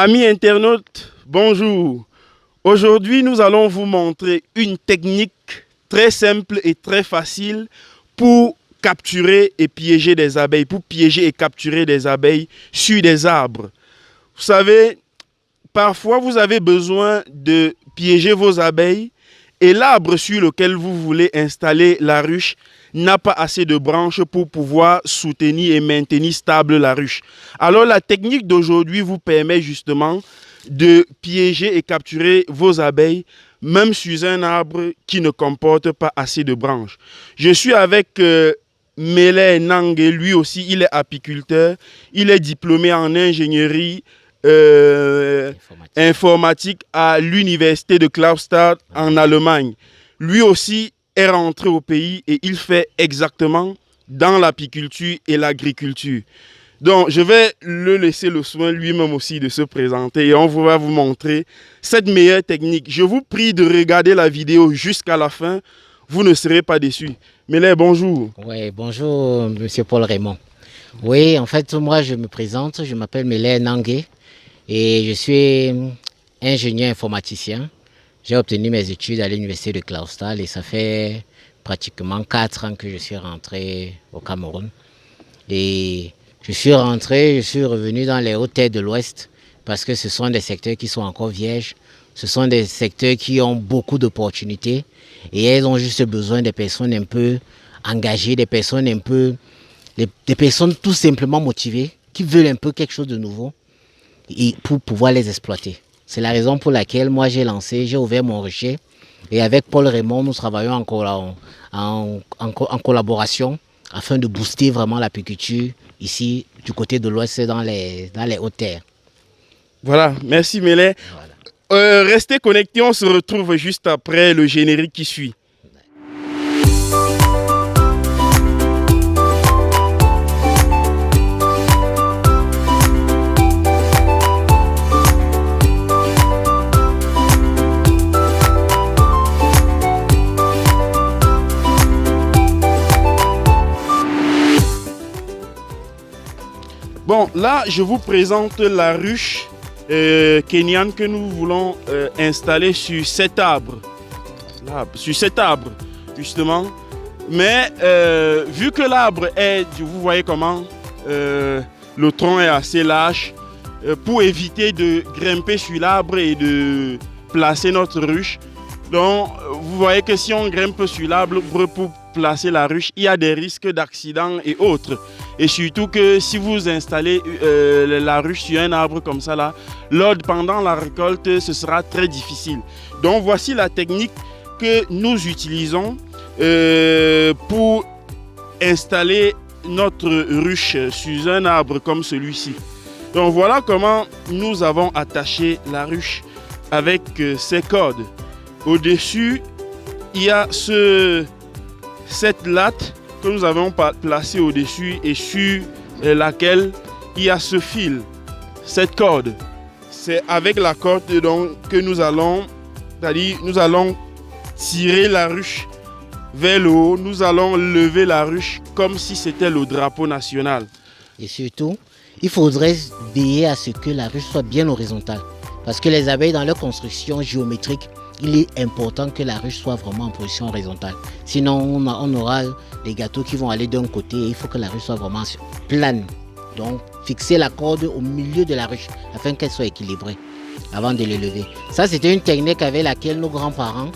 Amis internautes, bonjour. Aujourd'hui, nous allons vous montrer une technique très simple et très facile pour capturer et piéger des abeilles, pour piéger et capturer des abeilles sur des arbres. Vous savez, parfois vous avez besoin de piéger vos abeilles et l'arbre sur lequel vous voulez installer la ruche n'a pas assez de branches pour pouvoir soutenir et maintenir stable la ruche. Alors la technique d'aujourd'hui vous permet justement de piéger et capturer vos abeilles même sur un arbre qui ne comporte pas assez de branches. Je suis avec Mele Nangue, lui aussi il est apiculteur, il est diplômé en ingénierie informatique à l'université de Klaustadt en Allemagne. Lui aussi est rentré au pays et il fait exactement dans l'apiculture et l'agriculture. Donc, je vais le laisser le soin lui-même aussi de se présenter et on va vous montrer cette meilleure technique. Je vous prie de regarder la vidéo jusqu'à la fin, vous ne serez pas déçus. Mele, bonjour. Oui, bonjour, monsieur Paul Raymond. Oui, en fait, moi, je me présente, je m'appelle Mele Nangue et je suis ingénieur informaticien. J'ai obtenu mes études à l'université de Klaustadt et ça fait pratiquement 4 ans que je suis rentré au Cameroun. Et je suis revenu dans les hautes terres de l'Ouest parce que ce sont des secteurs qui sont encore vierges. Ce sont des secteurs qui ont beaucoup d'opportunités et elles ont juste besoin de personnes un peu engagées, des personnes tout simplement motivées qui veulent un peu quelque chose de nouveau et pour pouvoir les exploiter. C'est la raison pour laquelle moi j'ai ouvert mon rucher et avec Paul Raymond, nous travaillons en collaboration afin de booster vraiment l'apiculture ici du côté de l'Ouest dans les hautes terres. Voilà, merci Mele. Voilà. Restez connectés, on se retrouve juste après le générique qui suit. Bon, là, je vous présente la ruche kenyane que nous voulons installer sur cet arbre. Là, sur cet arbre, justement. Mais vu que l'arbre est, vous voyez comment, le tronc est assez lâche, pour éviter de grimper sur l'arbre et de placer notre ruche. Donc, vous voyez que si on grimpe sur l'arbre pour placer la ruche, il y a des risques d'accidents et autres. Et surtout que si vous installez la ruche sur un arbre comme ça, là, pendant la récolte, ce sera très difficile. Donc, voici la technique que nous utilisons pour installer notre ruche sur un arbre comme celui-ci. Donc, voilà comment nous avons attaché la ruche avec ces cordes. Au-dessus, il y a cette latte que nous avons placée au-dessus et sur laquelle il y a ce fil, cette corde. C'est avec la corde donc, que nous allons tirer la ruche vers le haut. Nous allons lever la ruche comme si c'était le drapeau national. Et surtout, il faudrait veiller à ce que la ruche soit bien horizontale. Parce que les abeilles, dans leur construction géométrique, il est important que la ruche soit vraiment en position horizontale. Sinon, on aura des gâteaux qui vont aller d'un côté et il faut que la ruche soit vraiment plane. Donc, fixer la corde au milieu de la ruche afin qu'elle soit équilibrée avant de l'élever. Ça, c'était une technique avec laquelle nos grands-parents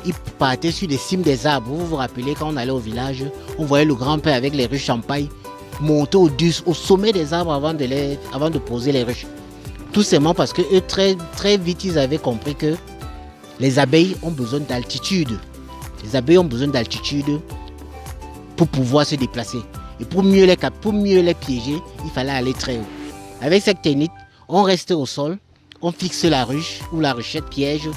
ils partaient sur les cimes des arbres. Vous vous rappelez, quand on allait au village, on voyait le grand-père avec les ruches en paille monter au sommet des arbres avant de poser les ruches. Tout simplement parce que eux, très vite, ils avaient compris que les abeilles ont besoin d'altitude. Les abeilles ont besoin d'altitude pour pouvoir se déplacer. Et pour mieux les piéger, il fallait aller très haut. Avec cette technique, on reste au sol, on fixe la ruche ou la ruchette piège.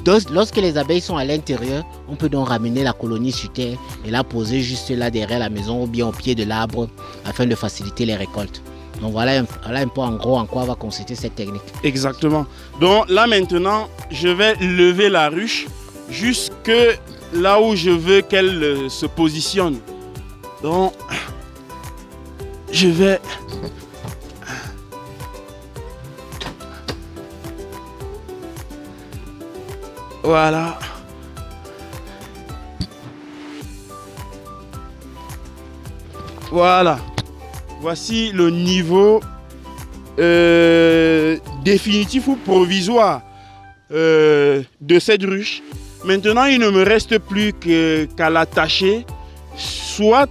Donc, lorsque les abeilles sont à l'intérieur, on peut donc ramener la colonie sur terre et la poser juste là derrière la maison ou bien au pied de l'arbre afin de faciliter les récoltes. Donc voilà un peu en gros en quoi va consister cette technique. Exactement. Donc là maintenant, je vais lever la ruche jusque là où je veux qu'elle se positionne. Donc, je vais Voilà. Voilà. Voici le niveau définitif ou provisoire de cette ruche. Maintenant, il ne me reste plus qu'à l'attacher, soit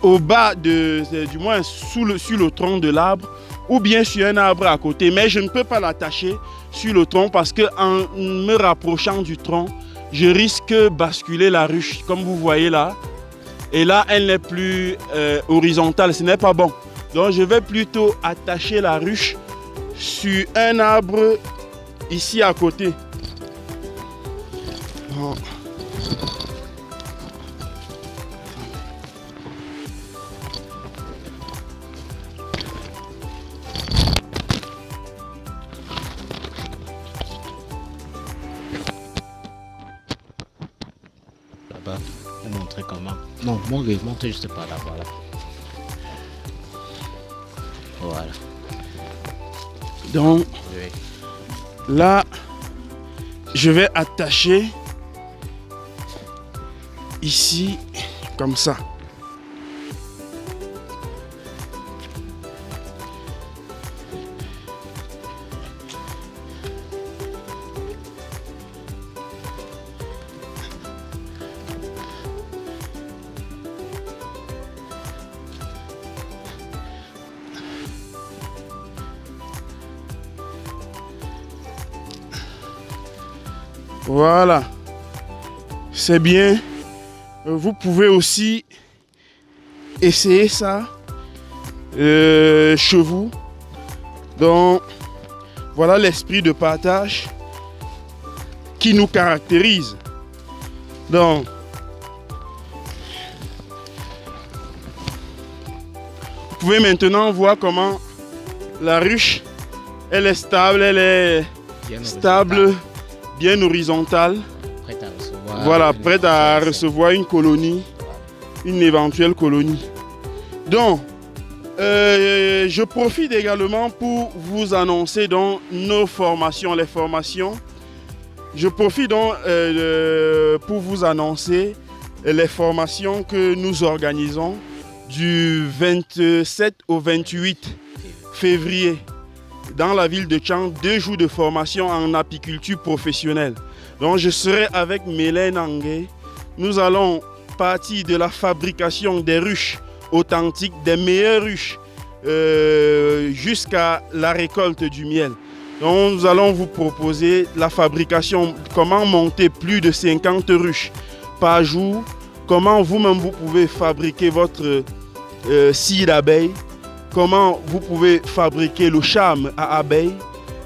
au bas, du moins sur le tronc de l'arbre, ou bien sur un arbre à côté. Mais je ne peux pas l'attacher sur le tronc parce qu'en me rapprochant du tronc, je risque de basculer la ruche, comme vous voyez là. Et là, elle n'est plus horizontale, ce n'est pas bon. Donc, je vais plutôt attacher la ruche sur un arbre ici à côté. Bon. Là-bas, vous montrer comment. Non, montez juste par là, voilà. Voilà. Donc, Oui. là, je vais attacher ici, comme ça. Voilà, c'est bien. Vous pouvez aussi essayer ça chez vous. Donc, voilà l'esprit de partage qui nous caractérise. Donc, vous pouvez maintenant voir comment la ruche, elle est stable, elle est stable, bien horizontale. Prête à recevoir. Voilà, prête à recevoir une colonie, une éventuelle colonie. Donc, je profite également pour vous annoncer donc nos formations, les formations. Je profite donc pour vous annoncer les formations que nous organisons du 27 au 28 février dans la ville de Tchang, 2 jours de formation en apiculture professionnelle. Donc je serai avec Mélène Angé. Nous allons partir de la fabrication des ruches authentiques, des meilleures ruches, jusqu'à la récolte du miel. Donc nous allons vous proposer la fabrication, comment monter plus de 50 ruches par jour, comment vous-même vous pouvez fabriquer votre scie d'abeille, comment vous pouvez fabriquer le charme à abeilles,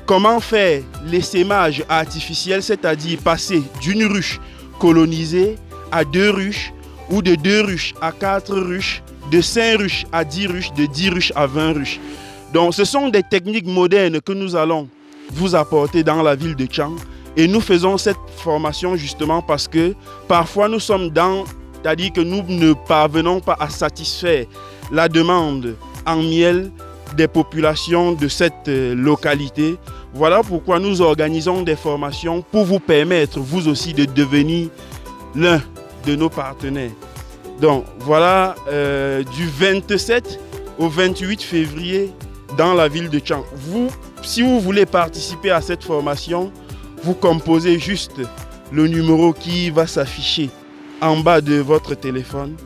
comment faire l'essaimage artificiel, c'est-à-dire passer d'une ruche colonisée à 2 ruches, ou de 2 ruches à 4 ruches, de 5 ruches à 10 ruches, de 10 ruches à 20 ruches. Donc ce sont des techniques modernes que nous allons vous apporter dans la ville de Tchang. Et nous faisons cette formation justement parce que parfois nous sommes c'est-à-dire que nous ne parvenons pas à satisfaire la demande en miel des populations de cette localité. Voilà pourquoi nous organisons des formations pour vous permettre, vous aussi, de devenir l'un de nos partenaires. Donc, voilà, du 27 au 28 février dans la ville de Tchang. Si vous voulez participer à cette formation, vous composez juste le numéro qui va s'afficher en bas de votre téléphone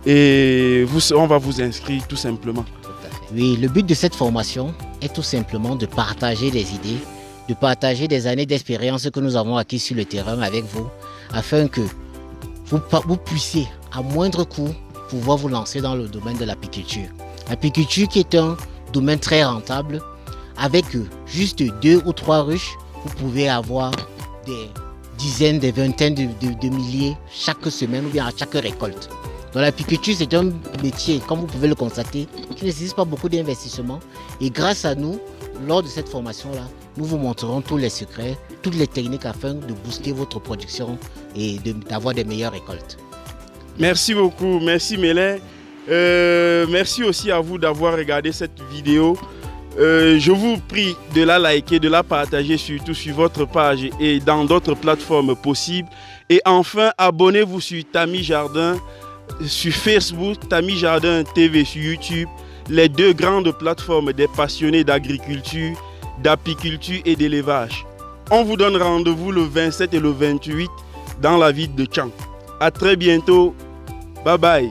et on va vous inscrire tout simplement. Oui, le but de cette formation est tout simplement de partager des idées, de partager des années d'expérience que nous avons acquises sur le terrain avec vous, afin que vous puissiez, à moindre coût, pouvoir vous lancer dans le domaine de l'apiculture. L'apiculture qui est un domaine très rentable, avec juste 2 ou 3 ruches, vous pouvez avoir des dizaines, des vingtaines de milliers chaque semaine ou bien à chaque récolte. Donc l'apiculture, c'est un métier, comme vous pouvez le constater, qui ne nécessite pas beaucoup d'investissement. Et grâce à nous, lors de cette formation-là, nous vous montrerons tous les secrets, toutes les techniques afin de booster votre production et d'avoir des meilleures récoltes. Merci beaucoup, merci Mélène. Merci aussi à vous d'avoir regardé cette vidéo. Je vous prie de la liker, de la partager surtout sur votre page et dans d'autres plateformes possibles. Et enfin, abonnez-vous sur Tami Jardin, sur Facebook, Tami Jardin TV sur YouTube, les deux grandes plateformes des passionnés d'agriculture, d'apiculture et d'élevage. On vous donne rendez-vous le 27 et le 28 dans la ville de Tchang. À très bientôt. Bye bye.